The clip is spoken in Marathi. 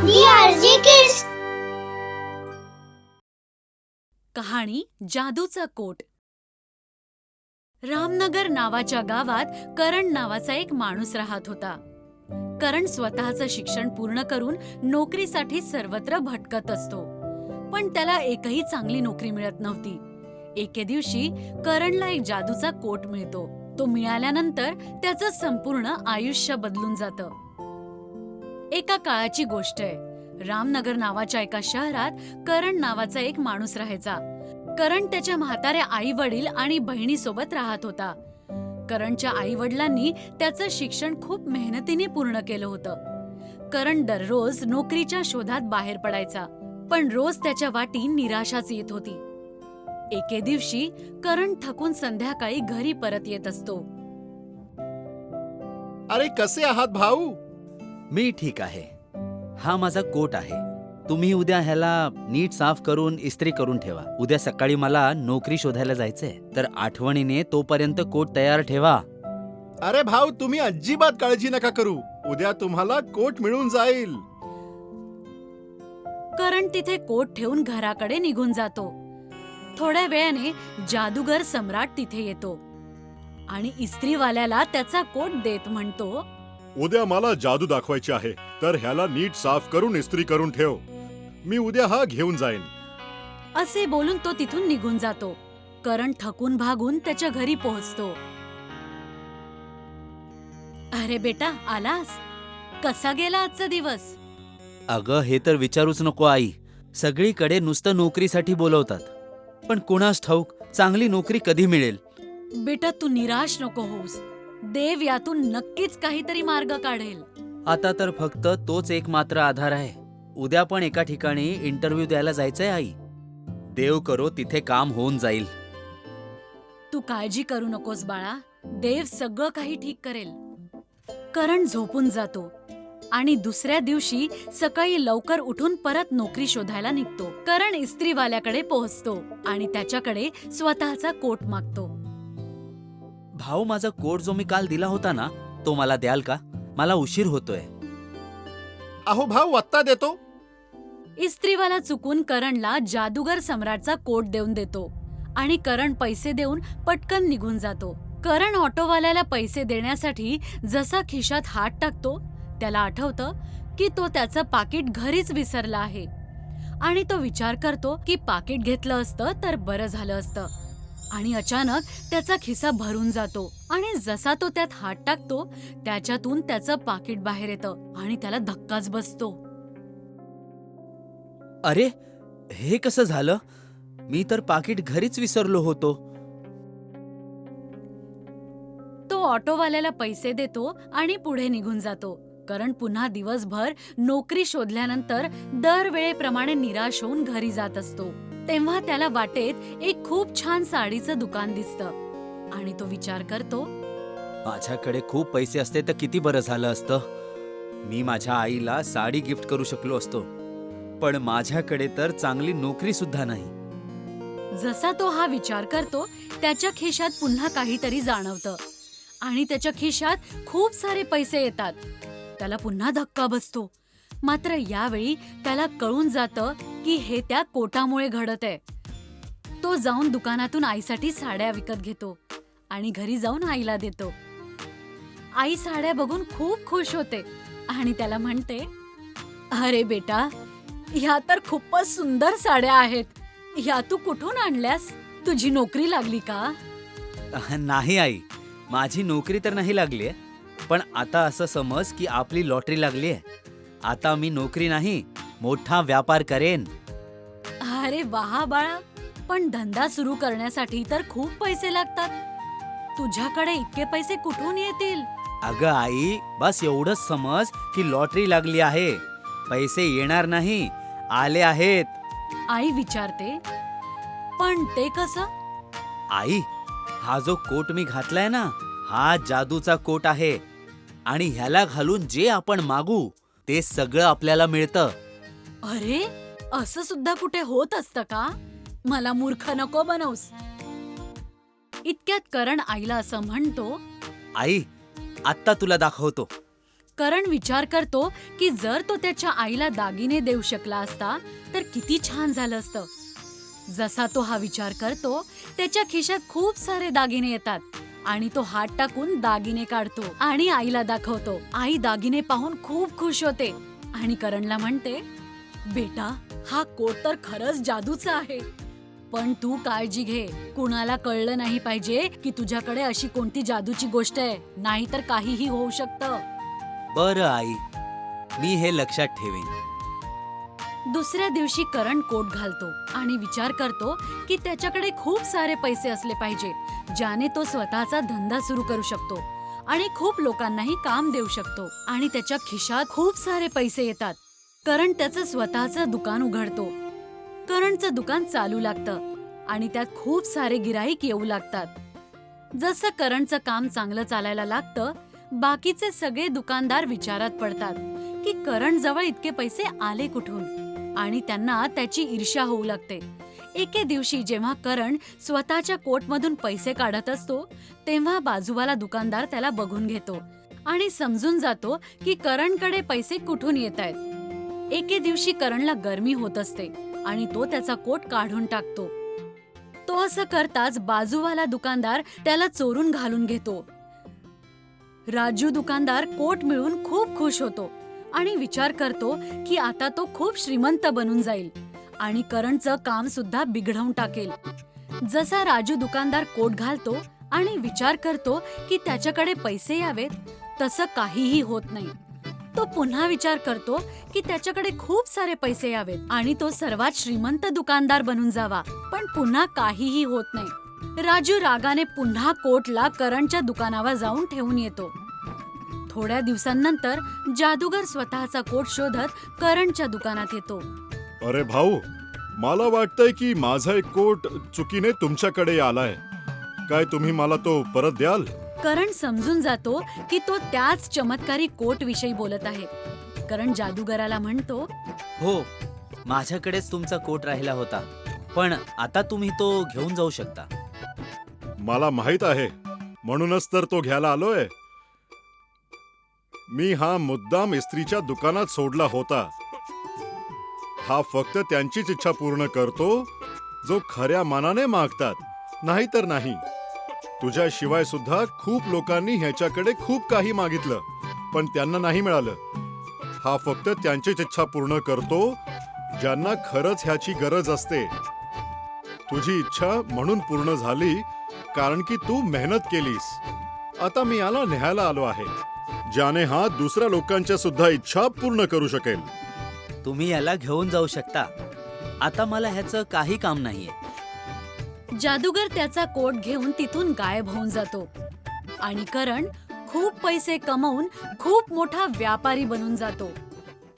DRG Kids. कहाणी जादूचा कोट. रामनगर नावाच्या गावात करण नावाचा एक माणूस राहत होता. करण स्वतःचं शिक्षण पूर्ण करून नोकरीसाठी सर्वत्र भटकत असतो, पण त्याला एकही चांगली नोकरी मिळत नव्हती. एके दिवशी करणला एक जादूचा कोट मिळतो. तो मिळाल्यानंतर त्याचं संपूर्ण आयुष्य बदलून जातं. एका काळाची गोष्ट आहे. रामनगर नावाच्या एका शहरात करण नावाचा एक माणूस राहायचा. करण त्याच्या म्हाताऱ्या आई वडील आणि बहिणीसोबत राहत होता. करणच्या आई वडिलांनी त्याचं शिक्षण खूप मेहनतीने पूर्ण केलं होतं. करण दररोज नोकरीच्या शोधात बाहेर पडायचा, पण रोज त्याच्या वाटी निराशाच येत होती. एके दिवशी करण थकून संध्याकाळी घरी परत येत असतो. अरे कसे आहात भाऊ? मी ठीक आहे. हा माझा कोट आहे. तुम्ही उद्या ह्याला नीट साफ करून इस्त्री करून ठेवा. उद्या सकाळी मला नोकरी शोधायला जायचंय, तर आठवणीने तोपर्यंत कोट तयार ठेवा. अरे भाऊ, तुम्ही अजिबात काळजी नका करू. उद्या तुम्हाला कोट मिळून जाईल. करण तिथे कोट ठेवून घराकडे निघून जातो. थोड्या वेळाने जादूगर सम्राट तिथे येतो आणि इस्त्रीवाल्याला त्याचा कोट देत म्हणतो, उद्या मला जादू दाखवायची आहे, तर ह्याला नीट साफ करून इस्त्री करून ठेव. मी उद्या हा घेऊन जाईन. असे बोलून तो तिथून निघून जातो. करण थकून भागून त्याच्या घरी पोहोचतो. अरे बेटा, आलास? कसा गेला आजचा दिवस? अगं, हे तर विचारूच नको आई. सगळीकडे नुसतं नोकरीसाठी बोलवतात, पण कुणास ठाऊक चांगली नोकरी कधी मिळेल. बेटा, तू निराश नको होऊस. देव यातून नक्कीच काहीतरी मार्ग काढेल. आता तर फक्त तोच एक मात्र आधार आहे. उद्या पण एका ठिकाणी इंटरव्ह्यू द्यायला जायचंय आई. देव करो तिथे काम होऊन जाईल. तू काळजी करू नकोस बाळा, देव सगळं काही ठीक करेल. करण झोपून जातो आणि दुसऱ्या दिवशी सकाळी लवकर उठून परत नोकरी शोधायला निघतो. करण इस्त्रीवाल्याकडे पोहोचतो आणि त्याच्याकडे स्वतःचा कोट मागतो. भाऊ, माझा कोट जो मी काल दिला होता ना, तो मला द्याल का? मला उशीर होतोय. अहो भाऊ, आत्ता देतो. इस्त्रीवाला चुकून करणला जादूगर सम्राटचा कोट देऊन देतो आणि करण पैसे देऊन पटकन निघून जातो. करण ऑटोवाल्याला पैसे देण्यासाठी जसा खिशात हात टाकतो, त्याला आठवतं की तो त्याचं पाकिट घरीच विसरला आहे आणि तो विचार करतो की पाकिट घेतलं असतं तर बरं झालं असतं. आणि अचानक त्याचा खिसा भरून जातो आणि जसा तो त्यात हात टाकतो, त्याच्यातून त्याचं पाकिट बाहेर येतं आणि त्याला धक्काच बसतो. अरे, हे कसं झालं? मी तर पाकिट घरीच विसरलो होतो. तो ऑटोवाल्याला पैसे देतो आणि पुढे निघून जातो. करण पुन्हा दिवसभर नोकरी शोधल्यानंतर दरवेळेप्रमाणे निराश होऊन घरी जात असतो. तेव्हा त्याला वाटेत एक खूप छान साडीचं दुकान दिसतं आणि तो विचार करतो, माझ्याकडे खूप पैसे असते तर किती बरं झालं असतं. मी माझ्या आईला साडी गिफ्ट करू शकलो असतो, पण माझ्याकडे तर चांगली नोकरी सुद्धा नाही. जसा तो हा विचार करतो, त्याच्या खिशात पुन्हा काहीतरी जाणवतं आणि त्याच्या खिशात खूप सारे पैसे येतात. त्याला पुन्हा धक्का बसतो. मात्र यावेळी त्याला कळून जातं की हे त्या कोटामुळे घडत आहे. तो जाऊन दुकानातून आईसाठी साड्या विकत घेतो आणि घरी जाऊन आईला देतो. आई साड्या बघून खूप खुश होते आणि त्याला म्हणते, अरे बेटा, ह्या तर खूपच सुंदर साड्या आहेत. ह्या तू कुठून आणल्यास? तुझी नोकरी लागली का? नाही आई, माझी नोकरी तर नाही लागलीये, पण आता असं समज की आपली लॉटरी लागलीये. आता मी नोकरी नाही, मोठा व्यापार करेन. अरे वाह बाळा, पण धंदा सुरू करण्यासाठी तर खूप पैसे लागतात. तुझ्याकडे इतके पैसे कुठून येतील? अगं आई, बस एवढंच समज की लॉटरी लागली आहे. पैसे येणार नाही, आले आहेत. आई विचारते, पण ते कसं? आई, हा जो कोट मी घातलाय ना, हा जादूचा कोट आहे आणि ह्याला घालून जे आपण मागू ते सगळं आपल्याला मिळतं. अरे, असं सुद्धा कुठे होत असतं का? मला मूर्ख नको बनवूस. इतक्यात करण आईला असं म्हणतो, आई, आत्ता तुला दाखवतो. करण विचार करतो की जर तो त्याच्या आईला दागिने देऊ शकला असता तर किती छान झालं असतं. जसा तो हा विचार करतो त्याच्या खिशात खूप सारे दागिने येतात आणि तो हात टाकून दागिने काढतो आणि आईला दाखवतो. आई दागिने पाहून खूप खुश होते आणि करणला म्हणते, बेटा, हा कोट तर खरंच जादूचा आहे. पण तू काळजी घे, कुणाला कळलं नाही पाहिजे की तुझ्याकडे अशी कोणती जादूची गोष्ट आहे, नाहीतर काहीही होऊ शकतं. बरं आई, मी हे लक्षात ठेवेन. दुसऱ्या दिवशी करण कोट घालतो आणि विचार करतो की त्याच्याकडे खूप सारे पैसे असले पाहिजे ज्याने तो स्वतःचा धंदा सुरू करू शकतो आणि खूप लोकांनाही काम देऊ शकतो. आणि त्याच्या खिशात खूप सारे पैसे येतात. करण त्याचं स्वतःचं दुकान उघडतो. करणचं दुकान चालू लागतं आणि त्यात खूप सारे गिराईक येऊ लागतात. जसं करणचं काम चांगलं चालायला लागतं, बाकीचे सगळे दुकानदार विचारात पडतात की करण जवळ इतके पैसे आले कुठून आणि त्यांना त्याची ईर्ष्या होऊ लागते. एके दिवशी जेव्हा करण स्वतःच्या कोटमधून पैसे काढत असतो तेव्हा बाजूवाला दुकानदार त्याला बघून घेतो आणि समजून जातो की करणकडे पैसे कुठून येत आहेत. एके दिवशी करणला गरमी होत असते आणि तो त्याचा कोट काढून टाकतो. तो असं करताच बाजूवाला दुकानदार त्याला चोरून घालून घेतो. राजू दुकानदार कोट मिळून खूप खुश होतो आणि विचार करतो की आता तो खूप श्रीमंत बनून जाईल आणि करणचं काम सुद्धा बिघडवून टाकेल. जसा राजू दुकानदार कोट घालतो आणि विचार करतो की त्याच्याकडे पैसे यावेत, तसं काहीही होत नाही. तो पुन्हा विचार करतो की त्याच्याकडे खूप सारे पैसे यावेत आणि तो सर्वात श्रीमंत दुकानदार बनून जावा, पण पुन्हा काहीही होत नाही. राजू रागाने पुन्हा कोटला करणच्या दुकानावर जाऊन ठेवून येतो. थोड्या दिवसांनंतर जादूगर स्वतःचा कोट शोधत करणच्या दुकानात येतो. अरे भाऊ, मला वाटतंय की माझा एक कोट चुकीने तुमच्याकडे आलाय. काय तुम्ही मला तो परत द्याल? करण समजून जातो की तो त्याच चमत्कारी कोट विषयी बोलत आहे. करण जादूगराला म्हणतो, हो, माझ्याकडेच तुमचा कोट राहिला होता, पण आता तुम्ही तो घेऊन जाऊ शकता. मला माहित आहे, म्हणूनच तर तो घ्यायला आलोय. मी हा मुद्दाम इस्त्रीच्या दुकानात सोडला होता. हा फक्त त्यांचीच इच्छा पूर्ण करतो जो खऱ्या मनाने मागतात, नाहीतर नाही. तुझ्याशिवाय सुद्धा खूप लोकांनी ह्याच्याकडे खूप काही मागितलं, पण त्यांना नाही मिळालं. हा फक्त त्यांचीच इच्छा पूर्ण करतो ज्यांना खरंच ह्याची गरज असते. तुझी इच्छा म्हणून पूर्ण झाली कारण की तू मेहनत केलीस. आता मी याला न्यायला आलो आहे, ज्याने हा दुसऱ्या लोकांच्या सुद्धा इच्छा पूर्ण करू शकेल. तुम्ही याला घेऊन जाऊ शकता. आता मला ह्याचं काही काम नाहीये. जादूगर त्याचा कोट घेऊन तिथून गायब होऊन जातो आणि करण खूप पैसे कमवून खूप मोठा व्यापारी बनून जातो.